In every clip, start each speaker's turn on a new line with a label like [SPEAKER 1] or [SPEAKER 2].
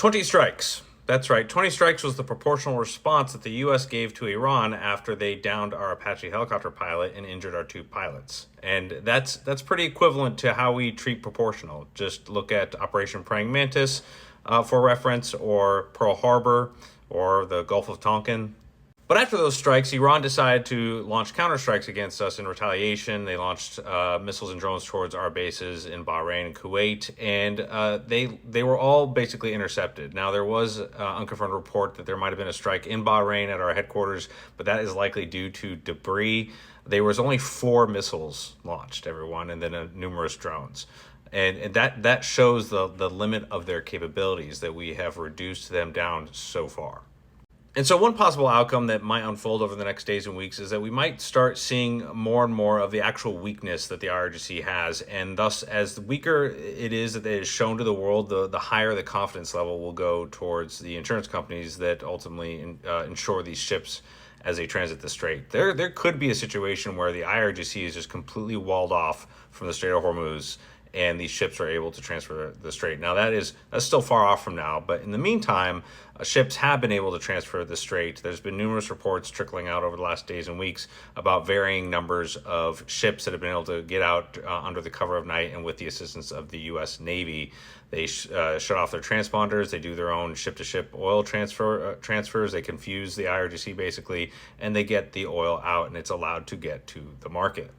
[SPEAKER 1] 20 strikes. That's right. 20 strikes was the proportional response that the U.S. gave to Iran after they downed our Apache helicopter pilot and injured our 2 pilots. And that's pretty equivalent to how we treat proportional. Just look at Operation Praying Mantis for reference, or Pearl Harbor, or the Gulf of Tonkin. But after those strikes, Iran decided to launch counterstrikes against us in retaliation. They launched missiles and drones towards our bases in Bahrain and Kuwait, and they were all basically intercepted. Now, there was an unconfirmed report that there might have been a strike in Bahrain at our headquarters, but that is likely due to debris. There was only 4 missiles launched, everyone, and then numerous drones. And that shows the limit of their capabilities, that we have reduced them down so far. And so one possible outcome that might unfold over the next days and weeks is that we might start seeing more and more of the actual weakness that the IRGC has. And thus, as the weaker it is that it is shown to the world, the higher the confidence level will go towards the insurance companies that ultimately insure these ships as they transit the Strait. There could be a situation where the IRGC is just completely walled off from the Strait of Hormuz, and these ships are able to transfer the strait. Now, that's still far off from now, but in the meantime, ships have been able to transfer the strait. There's been numerous reports trickling out over the last days and weeks about varying numbers of ships that have been able to get out under the cover of night and with the assistance of the U.S. Navy. They shut off their transponders. They do their own ship-to-ship oil transfers. They confuse the IRGC, basically, and they get the oil out, and it's allowed to get to the market.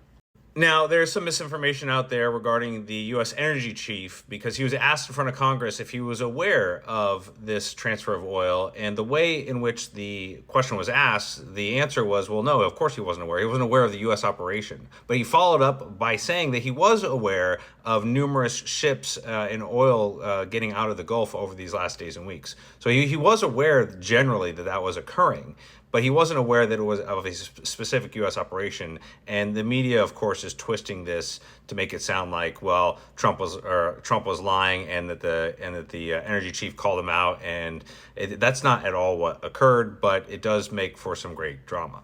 [SPEAKER 1] Now, there's some misinformation out there regarding the U.S. Energy Chief, because he was asked in front of Congress if he was aware of this transfer of oil. And the way in which the question was asked, the answer was, well, no, of course he wasn't aware. He wasn't aware of the U.S. operation. But he followed up by saying that he was aware of numerous ships and oil getting out of the Gulf over these last days and weeks. So he was aware generally that was occurring, but he wasn't aware that it was of a specific U.S. operation. And the media, of course, is twisting this to make it sound like, well, Trump was lying, and that the energy chief called him out, and that's not at all what occurred. But it does make for some great drama.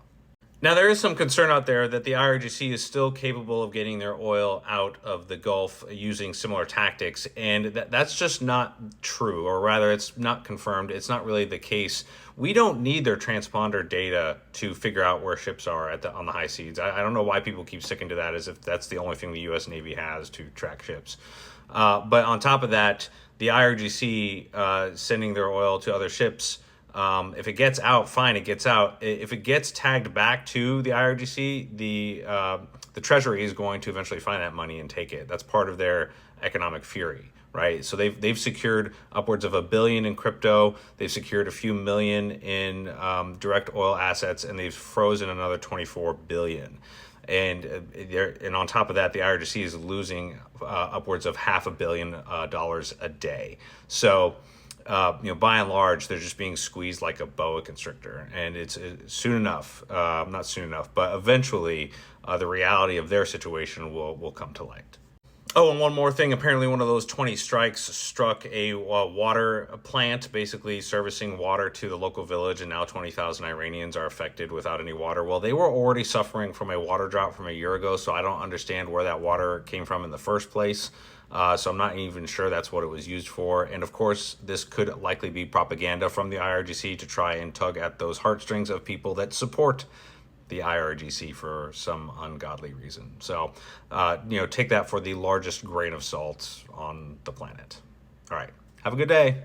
[SPEAKER 1] Now, there is some concern out there that the IRGC is still capable of getting their oil out of the Gulf using similar tactics, and that's just not true, or rather, it's not confirmed. It's not really the case. We don't need their transponder data to figure out where ships are on the high seas. I don't know why people keep sticking to that as if that's the only thing the U.S. Navy has to track ships. But on top of that, the IRGC sending their oil to other ships, if it gets out, fine, it gets out. If it gets tagged back to the IRGC, the Treasury is going to eventually find that money and take it. That's part of their economic fury, right? So they've secured upwards of $1 billion in crypto. They've secured a few million in direct oil assets, and they've frozen another $24 billion. And on top of that, the IRGC is losing upwards of $500 million a day. So, by and large, they're just being squeezed like a boa constrictor, and it's soon enough, not soon enough, but eventually the reality of their situation will come to light. Oh, and one more thing. Apparently, one of those 20 strikes struck a water plant, basically servicing water to the local village, and now 20,000 Iranians are affected without any water. Well, they were already suffering from a water drought from a year ago, so I don't understand where that water came from in the first place. So I'm not even sure that's what it was used for. And of course, this could likely be propaganda from the IRGC to try and tug at those heartstrings of people that support the IRGC for some ungodly reason. So, take that for the largest grain of salt on the planet. All right. Have a good day.